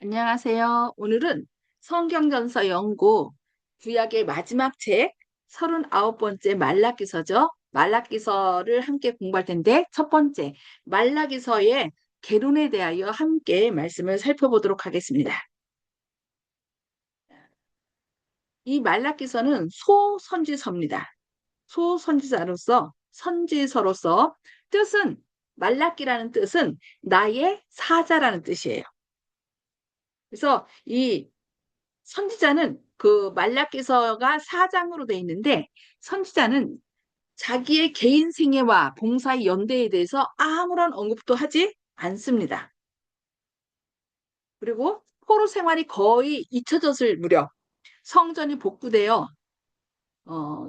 안녕하세요. 오늘은 성경전서 연구 구약의 마지막 책 39번째 말라기서죠. 말라기서를 함께 공부할 텐데 첫 번째 말라기서의 개론에 대하여 함께 말씀을 살펴보도록 하겠습니다. 이 말라기서는 소선지서입니다. 선지서로서 뜻은 말라기라는 뜻은 나의 사자라는 뜻이에요. 그래서 이 선지자는 그 말라기서가 4장으로 돼 있는데 선지자는 자기의 개인 생애와 봉사의 연대에 대해서 아무런 언급도 하지 않습니다. 그리고 포로 생활이 거의 잊혀졌을 무렵 성전이 복구되어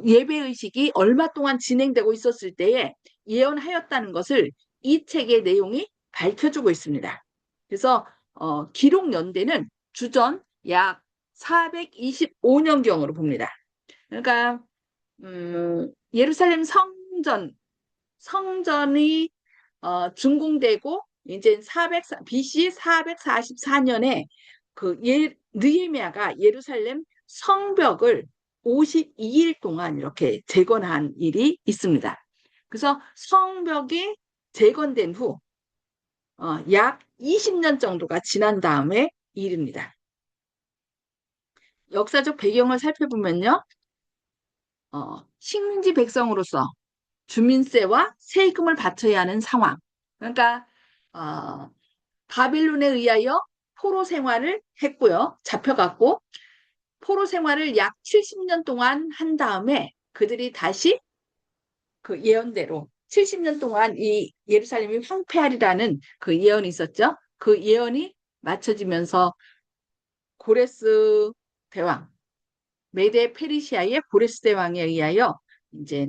예배의식이 얼마 동안 진행되고 있었을 때에 예언하였다는 것을 이 책의 내용이 밝혀주고 있습니다. 그래서 기록 연대는 주전 약 425년경으로 봅니다. 그러니까 예루살렘 성전이 준공되고 이제 BC 444년에 그 느헤미야가 예루살렘 성벽을 52일 동안 이렇게 재건한 일이 있습니다. 그래서 성벽이 재건된 후 약 20년 정도가 지난 다음에 일입니다. 역사적 배경을 살펴보면요. 식민지 백성으로서 주민세와 세금을 바쳐야 하는 상황. 그러니까 바빌론에 의하여 포로 생활을 했고요. 잡혀갔고 포로 생활을 약 70년 동안 한 다음에 그들이 다시 그 예언대로 70년 동안 이 예루살렘이 황폐하리라는 그 예언이 있었죠. 그 예언이 맞춰지면서 고레스 대왕, 메데 페르시아의 고레스 대왕에 의하여 이제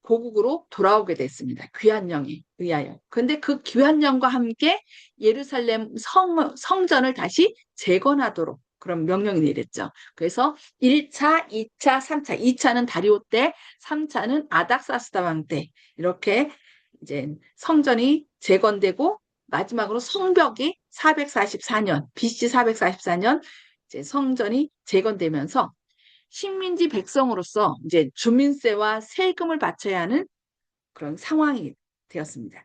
고국으로 돌아오게 됐습니다. 귀환령에 의하여. 그런데 그 귀환령과 함께 예루살렘 성전을 다시 재건하도록 그런 명령이 내렸죠. 그래서 1차, 2차, 3차. 2차는 다리오 때, 3차는 아닥사스다 왕 때. 이렇게 이제 성전이 재건되고 마지막으로 성벽이 444년, BC 444년 이제 성전이 재건되면서 식민지 백성으로서 이제 주민세와 세금을 바쳐야 하는 그런 상황이 되었습니다.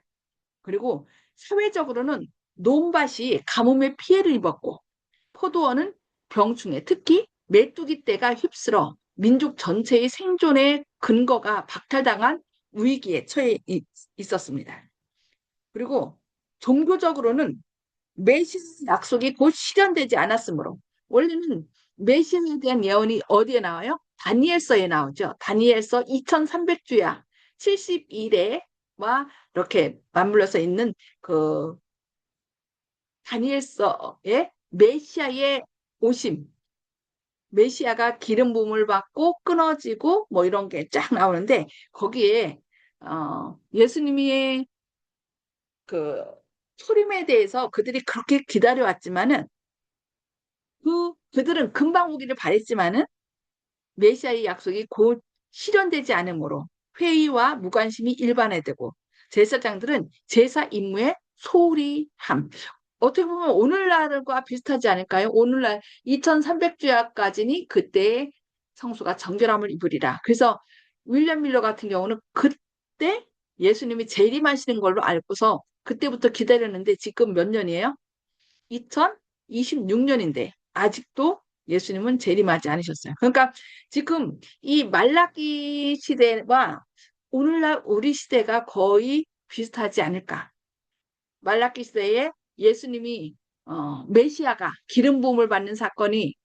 그리고 사회적으로는 논밭이 가뭄에 피해를 입었고 포도원은 병충해, 특히 메뚜기 떼가 휩쓸어 민족 전체의 생존의 근거가 박탈당한 위기에 처해 있었습니다. 그리고 종교적으로는 메시아 약속이 곧 실현되지 않았으므로 원래는 메시아에 대한 예언이 어디에 나와요? 다니엘서에 나오죠. 다니엘서 2300주야 71회와 이렇게 맞물려서 있는 그 다니엘서의 메시아의 오심, 메시아가 기름 부음을 받고 끊어지고 뭐 이런 게 쫙 나오는데 거기에 예수님의 그 초림에 대해서 그들이 그렇게 기다려왔지만은 그들은 금방 오기를 바랬지만은 메시아의 약속이 곧 실현되지 않으므로 회의와 무관심이 일반화되고 제사장들은 제사 임무에 소홀히 함. 어떻게 보면 오늘날과 비슷하지 않을까요? 오늘날 2300주야까지니 그때의 성수가 정결함을 입으리라. 그래서 윌리엄 밀러 같은 경우는 그때 예수님이 재림하시는 걸로 알고서 그때부터 기다렸는데 지금 몇 년이에요? 2026년인데 아직도 예수님은 재림하지 않으셨어요. 그러니까 지금 이 말라기 시대와 오늘날 우리 시대가 거의 비슷하지 않을까. 말라기 시대에 예수님이 메시아가 기름 부음을 받는 사건이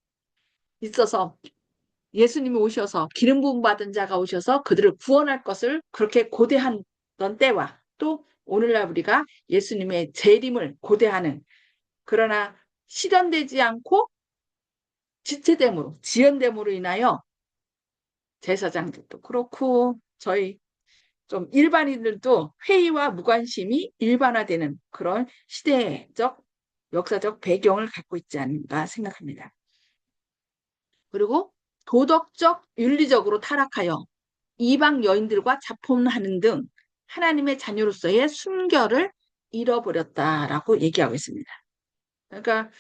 있어서 예수님이 오셔서 기름 부음 받은 자가 오셔서 그들을 구원할 것을 그렇게 고대한 때와 또 오늘날 우리가 예수님의 재림을 고대하는 그러나 실현되지 않고 지연됨으로 인하여 제사장들도 그렇고 저희 좀 일반인들도 회의와 무관심이 일반화되는 그런 시대적 역사적 배경을 갖고 있지 않는가 생각합니다. 그리고 도덕적 윤리적으로 타락하여 이방 여인들과 자폰하는 등 하나님의 자녀로서의 순결을 잃어버렸다라고 얘기하고 있습니다. 그러니까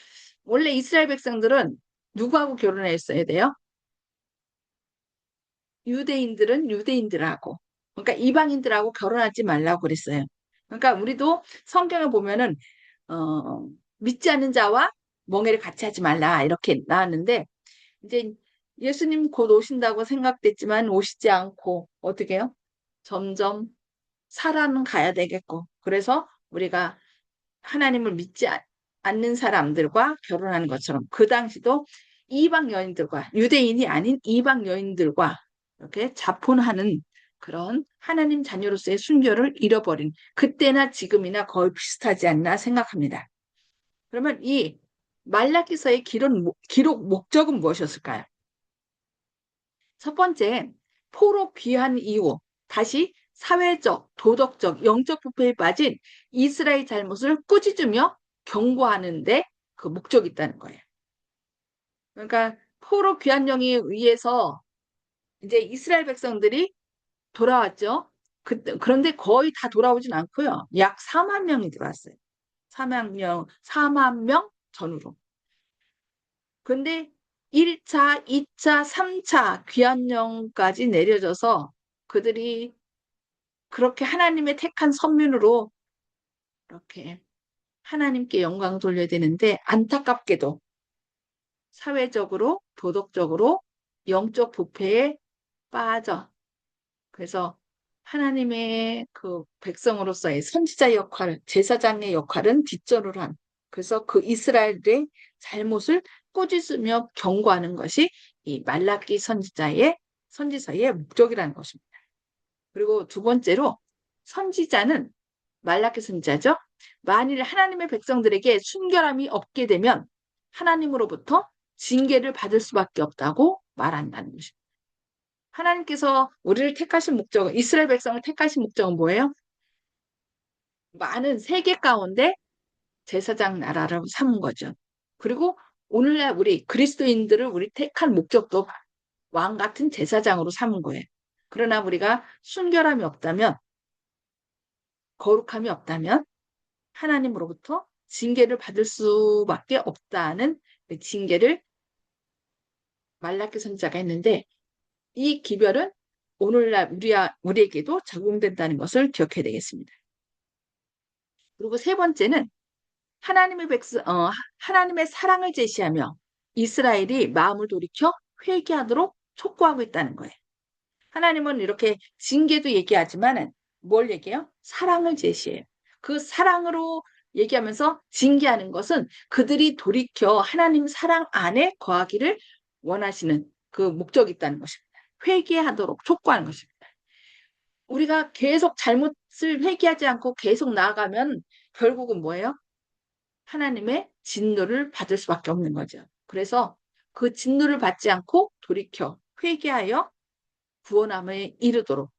원래 이스라엘 백성들은 누구하고 결혼했어야 돼요? 유대인들은 유대인들하고, 그러니까 이방인들하고 결혼하지 말라고 그랬어요. 그러니까 우리도 성경에 보면은 믿지 않는 자와 멍에를 같이 하지 말라 이렇게 나왔는데, 이제 예수님 곧 오신다고 생각됐지만 오시지 않고 어떻게 해요? 점점 살아는 가야 되겠고, 그래서 우리가 하나님을 믿지 않는 사람들과 결혼하는 것처럼 그 당시도 이방 여인들과, 유대인이 아닌 이방 여인들과 이렇게 자폰하는 그런 하나님 자녀로서의 순결을 잃어버린, 그때나 지금이나 거의 비슷하지 않나 생각합니다. 그러면 이 말라기서의 기록 목적은 무엇이었을까요? 첫 번째, 포로 귀한 이후 다시 사회적, 도덕적, 영적 부패에 빠진 이스라엘 잘못을 꾸짖으며 경고하는데 그 목적이 있다는 거예요. 그러니까 포로 귀한 영에 의해서 이제 이스라엘 백성들이 돌아왔죠. 그런데 거의 다 돌아오진 않고요. 약 4만 명이 들어왔어요. 4만 명 전후로. 근데 1차, 2차, 3차 귀환령까지 내려져서 그들이 그렇게 하나님의 택한 선민으로 이렇게 하나님께 영광을 돌려야 되는데, 안타깝게도 사회적으로, 도덕적으로, 영적 부패에 빠져. 그래서 하나님의 그 백성으로서의 선지자 역할, 제사장의 역할은 뒷전으로 한. 그래서 그 이스라엘의 잘못을 꾸짖으며 경고하는 것이 이 말라기 선지서의 목적이라는 것입니다. 그리고 두 번째로, 선지자는, 말라기 선지자죠. 만일 하나님의 백성들에게 순결함이 없게 되면 하나님으로부터 징계를 받을 수밖에 없다고 말한다는 것입니다. 하나님께서 우리를 택하신 목적은, 이스라엘 백성을 택하신 목적은 뭐예요? 많은 세계 가운데 제사장 나라라고 삼은 거죠. 그리고 오늘날 우리 그리스도인들을 우리 택한 목적도 왕 같은 제사장으로 삼은 거예요. 그러나 우리가 순결함이 없다면, 거룩함이 없다면 하나님으로부터 징계를 받을 수밖에 없다는 그 징계를 말라기 선지자가 했는데, 이 기별은 오늘날 우리에게도 적용된다는 것을 기억해야 되겠습니다. 그리고 세 번째는 하나님의 사랑을 제시하며 이스라엘이 마음을 돌이켜 회개하도록 촉구하고 있다는 거예요. 하나님은 이렇게 징계도 얘기하지만 뭘 얘기해요? 사랑을 제시해요. 그 사랑으로 얘기하면서 징계하는 것은 그들이 돌이켜 하나님 사랑 안에 거하기를 원하시는 그 목적이 있다는 것입니다. 회개하도록 촉구하는 것입니다. 우리가 계속 잘못을 회개하지 않고 계속 나아가면 결국은 뭐예요? 하나님의 진노를 받을 수밖에 없는 거죠. 그래서 그 진노를 받지 않고 돌이켜 회개하여 구원함에 이르도록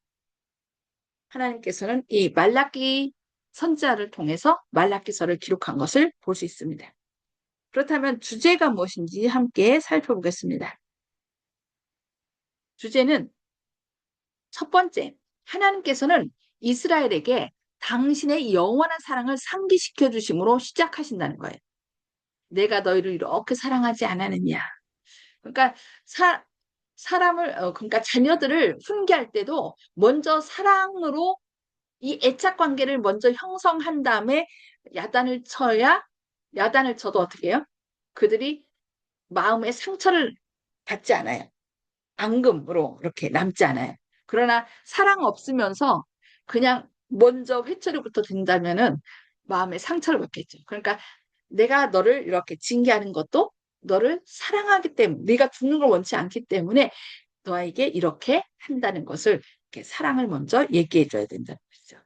하나님께서는 이 말라기 선지자를 통해서 말라기서를 기록한 것을 볼 수 있습니다. 그렇다면 주제가 무엇인지 함께 살펴보겠습니다. 주제는 첫 번째, 하나님께서는 이스라엘에게 당신의 영원한 사랑을 상기시켜 주심으로 시작하신다는 거예요. 내가 너희를 이렇게 사랑하지 않았느냐. 그러니까 그러니까 자녀들을 훈계할 때도 먼저 사랑으로 이 애착 관계를 먼저 형성한 다음에 야단을 쳐야, 야단을 쳐도 어떻게 해요? 그들이 마음의 상처를 받지 않아요. 앙금으로 이렇게 남지 않아요. 그러나 사랑 없으면서 그냥 먼저 회초리부터 든다면은 마음의 상처를 받겠죠. 그러니까 내가 너를 이렇게 징계하는 것도 너를 사랑하기 때문에, 네가 죽는 걸 원치 않기 때문에 너에게 이렇게 한다는 것을, 이렇게 사랑을 먼저 얘기해 줘야 된다는 것이죠.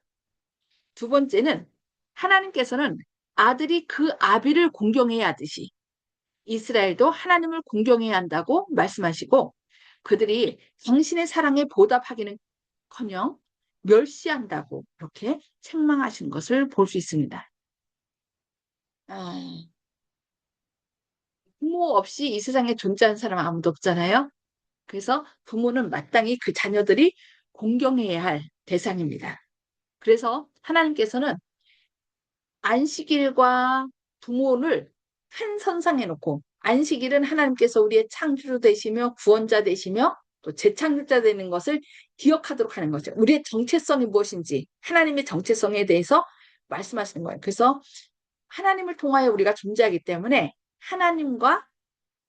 두 번째는 하나님께서는 아들이 그 아비를 공경해야 하듯이 이스라엘도 하나님을 공경해야 한다고 말씀하시고, 그들이 당신의 사랑에 보답하기는커녕 멸시한다고 이렇게 책망하신 것을 볼 수 있습니다. 아, 부모 없이 이 세상에 존재하는 사람 아무도 없잖아요. 그래서 부모는 마땅히 그 자녀들이 공경해야 할 대상입니다. 그래서 하나님께서는 안식일과 부모를 한 선상에 놓고 안식일은 하나님께서 우리의 창조주 되시며 구원자 되시며 또 재창조자 되는 것을 기억하도록 하는 거죠. 우리의 정체성이 무엇인지 하나님의 정체성에 대해서 말씀하시는 거예요. 그래서 하나님을 통하여 우리가 존재하기 때문에 하나님과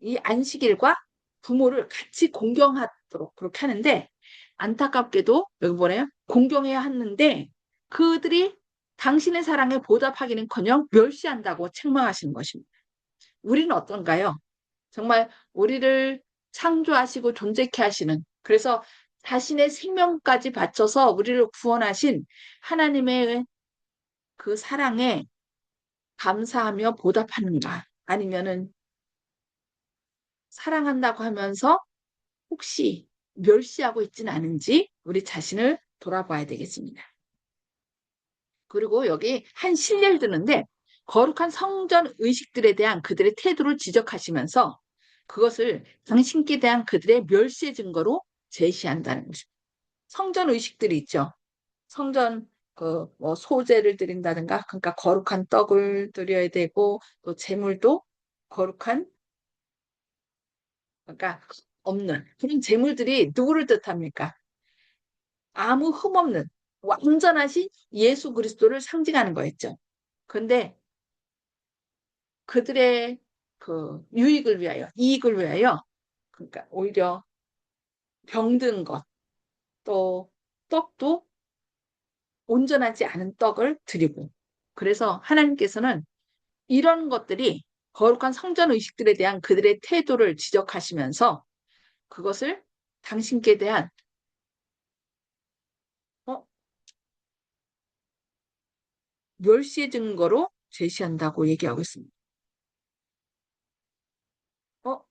이 안식일과 부모를 같이 공경하도록 그렇게 하는데 안타깝게도 여기 뭐래요? 공경해야 하는데 그들이 당신의 사랑에 보답하기는커녕 멸시한다고 책망하시는 것입니다. 우리는 어떤가요? 정말 우리를 창조하시고 존재케 하시는 그래서 자신의 생명까지 바쳐서 우리를 구원하신 하나님의 그 사랑에 감사하며 보답하는가? 아니면은 사랑한다고 하면서 혹시 멸시하고 있지는 않은지 우리 자신을 돌아봐야 되겠습니다. 그리고 여기 한 실례를 드는데 거룩한 성전 의식들에 대한 그들의 태도를 지적하시면서 그것을 당신께 대한 그들의 멸시의 증거로 제시한다는 거죠. 성전 의식들이 있죠. 성전 뭐 소제를 드린다든가 그러니까 거룩한 떡을 드려야 되고 또 제물도 거룩한 그러니까 없는 그런 제물들이 누구를 뜻합니까? 아무 흠 없는 완전하신 예수 그리스도를 상징하는 거였죠. 근데 그들의 그 유익을 위하여, 이익을 위하여, 그러니까 오히려 병든 것, 또 떡도 온전하지 않은 떡을 드리고. 그래서 하나님께서는 이런 것들이 거룩한 성전 의식들에 대한 그들의 태도를 지적하시면서 그것을 당신께 대한 어, 멸시의 증거로 제시한다고 얘기하고 있습니다. 어,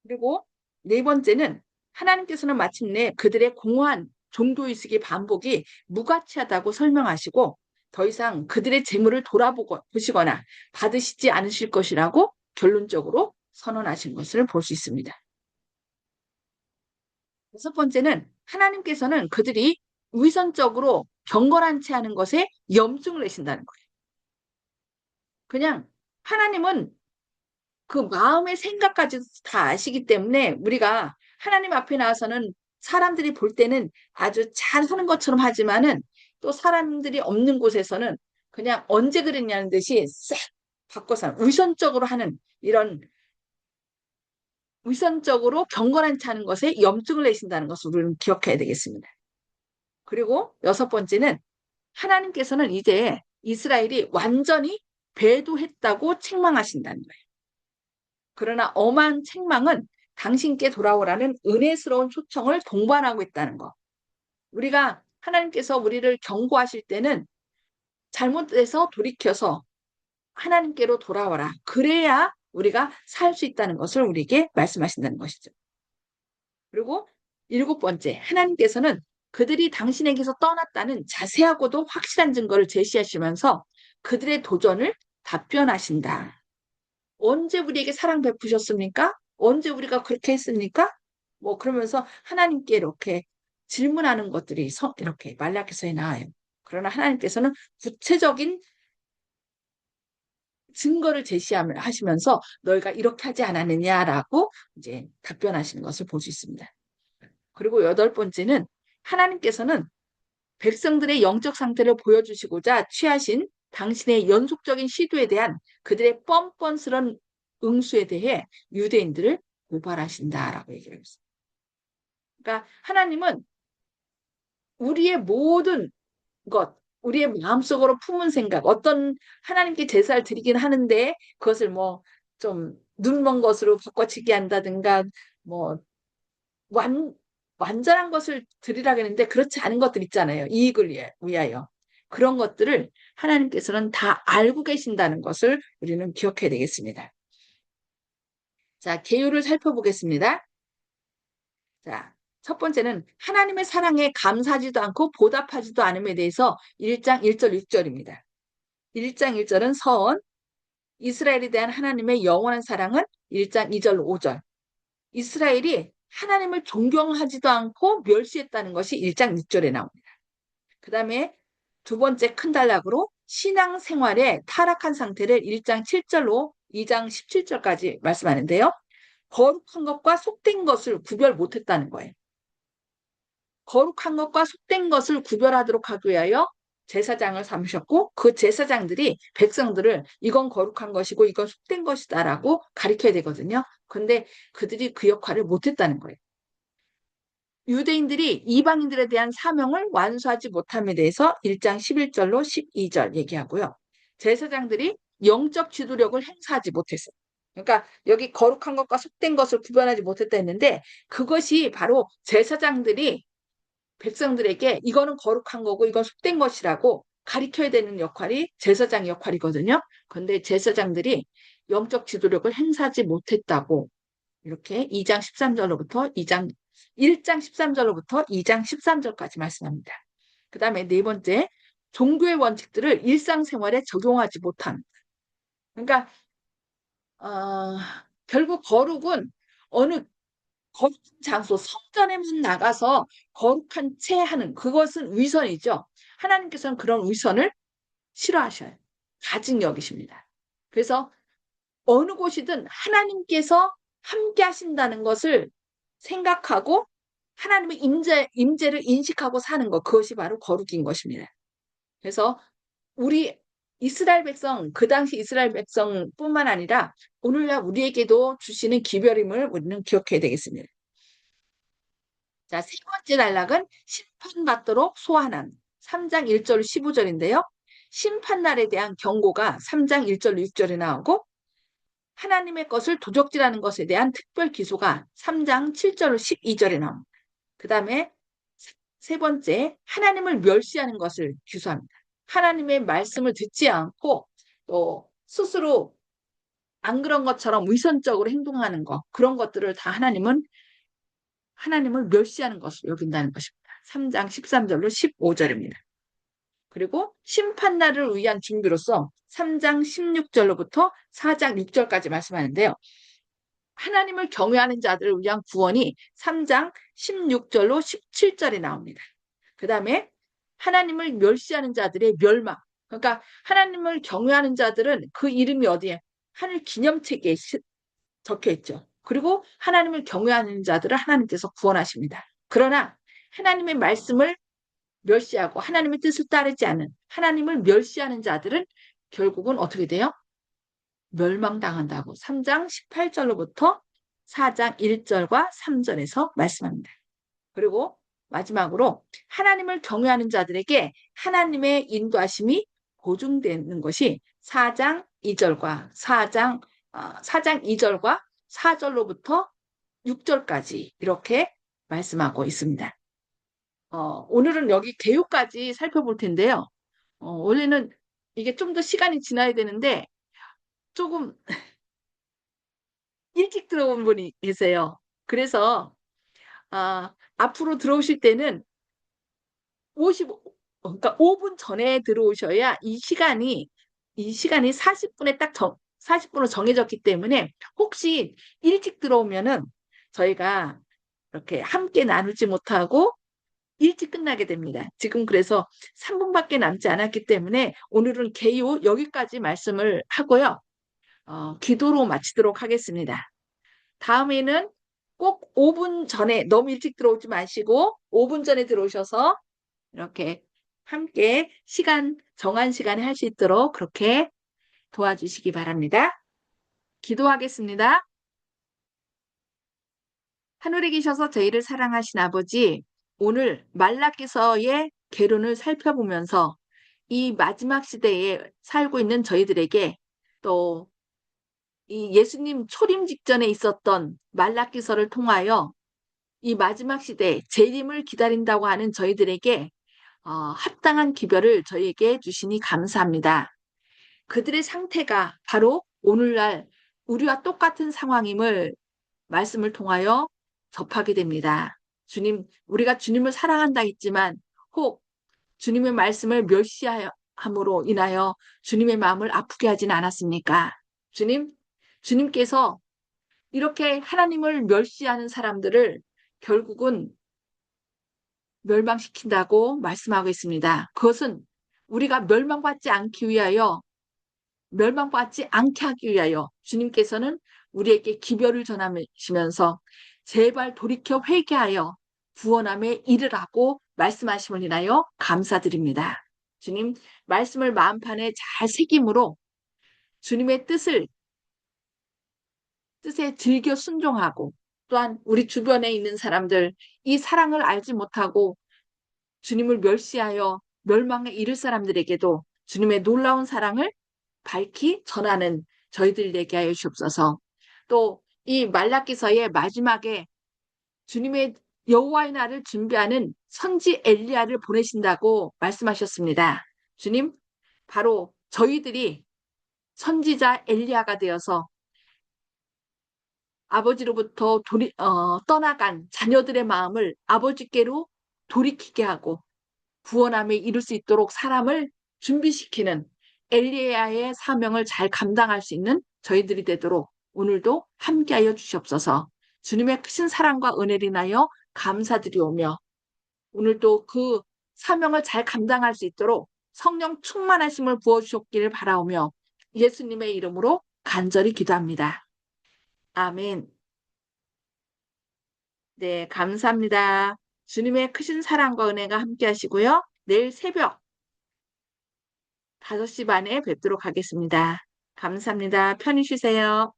그리고 네 번째는 하나님께서는 마침내 그들의 공허한 종교의식의 반복이 무가치하다고 설명하시고 더 이상 그들의 재물을 돌아보시거나 받으시지 않으실 것이라고 결론적으로 선언하신 것을 볼 수 있습니다. 여섯 번째는 하나님께서는 그들이 위선적으로 경건한 채 하는 것에 염증을 내신다는 거예요. 그냥 하나님은 그 마음의 생각까지 다 아시기 때문에 우리가 하나님 앞에 나와서는 사람들이 볼 때는 아주 잘하는 것처럼 하지만은 또 사람들이 없는 곳에서는 그냥 언제 그랬냐는 듯이 싹 바꿔서 위선적으로 하는 이런 위선적으로 경건한 차는 것에 염증을 내신다는 것을 우리는 기억해야 되겠습니다. 그리고 여섯 번째는 하나님께서는 이제 이스라엘이 완전히 배도했다고 책망하신다는 거예요. 그러나 엄한 책망은 당신께 돌아오라는 은혜스러운 초청을 동반하고 있다는 거. 우리가 하나님께서 우리를 경고하실 때는 잘못해서 돌이켜서 하나님께로 돌아와라. 그래야 우리가 살 수 있다는 것을 우리에게 말씀하신다는 것이죠. 그리고 일곱 번째, 하나님께서는 그들이 당신에게서 떠났다는 자세하고도 확실한 증거를 제시하시면서 그들의 도전을 답변하신다. 언제 우리에게 사랑 베푸셨습니까? 언제 우리가 그렇게 했습니까? 뭐 그러면서 하나님께 이렇게 질문하는 것들이 이렇게 말라기서에 나와요. 그러나 하나님께서는 구체적인 증거를 제시하시면서 너희가 이렇게 하지 않았느냐라고 이제 답변하시는 것을 볼 수 있습니다. 그리고 여덟 번째는 하나님께서는 백성들의 영적 상태를 보여주시고자 취하신 당신의 연속적인 시도에 대한 그들의 뻔뻔스런 응수에 대해 유대인들을 고발하신다라고 얘기를 했어요. 그러니까 하나님은 우리의 모든 것, 우리의 마음속으로 품은 생각, 어떤 하나님께 제사를 드리긴 하는데 그것을 뭐 좀 눈먼 것으로 바꿔치기 한다든가 뭐 완, 완전한 것을 드리라고 했는데 그렇지 않은 것들 있잖아요. 이익을 위하여. 그런 것들을 하나님께서는 다 알고 계신다는 것을 우리는 기억해야 되겠습니다. 자, 계율을 살펴보겠습니다. 자, 첫 번째는 하나님의 사랑에 감사하지도 않고 보답하지도 않음에 대해서 1장 1절 6절입니다. 1장 1절은 선, 이스라엘에 대한 하나님의 영원한 사랑은 1장 2절 5절. 이스라엘이 하나님을 존경하지도 않고 멸시했다는 것이 1장 6절에 나옵니다. 그 다음에 두 번째 큰 단락으로 신앙생활에 타락한 상태를 1장 7절로 2장 17절까지 말씀하는데요. 거룩한 것과 속된 것을 구별 못했다는 거예요. 거룩한 것과 속된 것을 구별하도록 하기 위하여 제사장을 삼으셨고 그 제사장들이 백성들을 이건 거룩한 것이고 이건 속된 것이다라고 가르쳐야 되거든요. 근데 그들이 그 역할을 못했다는 거예요. 유대인들이 이방인들에 대한 사명을 완수하지 못함에 대해서 1장 11절로 12절 얘기하고요. 제사장들이 영적 지도력을 행사하지 못했어요. 그러니까 여기 거룩한 것과 속된 것을 구별하지 못했다 했는데 그것이 바로 제사장들이 백성들에게 이거는 거룩한 거고 이건 속된 것이라고 가르쳐야 되는 역할이 제사장 역할이거든요. 그런데 제사장들이 영적 지도력을 행사하지 못했다고 이렇게 2장 13절로부터 1장 13절로부터 2장 13절까지 말씀합니다. 그 다음에 네 번째, 종교의 원칙들을 일상생활에 적용하지 못함. 그러니까 결국 거룩은 어느 거룩한 장소, 성전에만 나가서 거룩한 채 하는 그것은 위선이죠. 하나님께서는 그런 위선을 싫어하셔요. 가증 여기십니다. 그래서 어느 곳이든 하나님께서 함께 하신다는 것을 생각하고 하나님의 임재를 인식하고 사는 것, 그것이 바로 거룩인 것입니다. 그래서 우리 이스라엘 백성, 그 당시 이스라엘 백성뿐만 아니라 오늘날 우리에게도 주시는 기별임을 우리는 기억해야 되겠습니다. 자, 세 번째 단락은 심판받도록 소환함. 3장 1절 15절인데요. 심판날에 대한 경고가 3장 1절 6절에 나오고 하나님의 것을 도적질하는 것에 대한 특별 기소가 3장 7절 12절에 나옵니다. 그 다음에 세 번째, 하나님을 멸시하는 것을 기소합니다. 하나님의 말씀을 듣지 않고 또 스스로 안 그런 것처럼 위선적으로 행동하는 것, 그런 것들을 다 하나님을 멸시하는 것을 여긴다는 것입니다. 3장 13절로 15절입니다. 그리고 심판날을 위한 준비로서 3장 16절로부터 4장 6절까지 말씀하는데요. 하나님을 경외하는 자들을 위한 구원이 3장 16절로 17절에 나옵니다. 그 다음에 하나님을 멸시하는 자들의 멸망. 그러니까 하나님을 경외하는 자들은 그 이름이 어디에? 하늘 기념책에 적혀 있죠. 그리고 하나님을 경외하는 자들을 하나님께서 구원하십니다. 그러나 하나님의 말씀을 멸시하고 하나님의 뜻을 따르지 않은 하나님을 멸시하는 자들은 결국은 어떻게 돼요? 멸망당한다고 3장 18절로부터 4장 1절과 3절에서 말씀합니다. 그리고 마지막으로 하나님을 경외하는 자들에게 하나님의 인도하심이 보증되는 것이 4장 2절과 4장 2절과 4절로부터 6절까지 이렇게 말씀하고 있습니다. 오늘은 여기 개요까지 살펴볼 텐데요. 원래는 이게 좀 더 시간이 지나야 되는데 조금 일찍 들어온 분이 계세요. 그래서 앞으로 들어오실 때는 그러니까 5분 전에 들어오셔야 이 시간이 40분에 40분으로 정해졌기 때문에 혹시 일찍 들어오면은 저희가 이렇게 함께 나누지 못하고 일찍 끝나게 됩니다. 지금 그래서 3분밖에 남지 않았기 때문에 오늘은 개요 여기까지 말씀을 하고요. 기도로 마치도록 하겠습니다. 다음에는 꼭 5분 전에 너무 일찍 들어오지 마시고 5분 전에 들어오셔서 이렇게 함께 정한 시간에 할 수 있도록 그렇게 도와주시기 바랍니다. 기도하겠습니다. 하늘에 계셔서 저희를 사랑하신 아버지, 오늘 말라기서의 개론을 살펴보면서 이 마지막 시대에 살고 있는 저희들에게 또 이 예수님 초림 직전에 있었던 말라기서를 통하여 이 마지막 시대 재림을 기다린다고 하는 저희들에게 합당한 기별을 저희에게 주시니 감사합니다. 그들의 상태가 바로 오늘날 우리와 똑같은 상황임을 말씀을 통하여 접하게 됩니다. 주님, 우리가 주님을 사랑한다 했지만 혹 주님의 말씀을 멸시함으로 인하여 주님의 마음을 아프게 하진 않았습니까? 주님께서 이렇게 하나님을 멸시하는 사람들을 결국은 멸망시킨다고 말씀하고 있습니다. 그것은 우리가 멸망받지 않기 위하여, 멸망받지 않게 하기 위하여 주님께서는 우리에게 기별을 전하시면서 제발 돌이켜 회개하여 구원함에 이르라고 말씀하심을 인하여 감사드립니다. 주님, 말씀을 마음판에 잘 새김으로 주님의 뜻에 즐겨 순종하고, 또한 우리 주변에 있는 사람들, 이 사랑을 알지 못하고 주님을 멸시하여 멸망에 이를 사람들에게도 주님의 놀라운 사랑을 밝히 전하는 저희들 되게 하여 주옵소서. 또 이 말라기서의 마지막에 주님의 여호와의 날을 준비하는 선지 엘리야를 보내신다고 말씀하셨습니다. 주님, 바로 저희들이 선지자 엘리야가 되어서 아버지로부터 떠나간 자녀들의 마음을 아버지께로 돌이키게 하고 구원함에 이룰 수 있도록 사람을 준비시키는 엘리야의 사명을 잘 감당할 수 있는 저희들이 되도록 오늘도 함께하여 주시옵소서. 주님의 크신 사랑과 은혜를 인하여 감사드리오며 오늘도 그 사명을 잘 감당할 수 있도록 성령 충만하심을 부어주셨기를 바라오며 예수님의 이름으로 간절히 기도합니다. 아멘. 네, 감사합니다. 주님의 크신 사랑과 은혜가 함께 하시고요. 내일 새벽 5시 반에 뵙도록 하겠습니다. 감사합니다. 편히 쉬세요.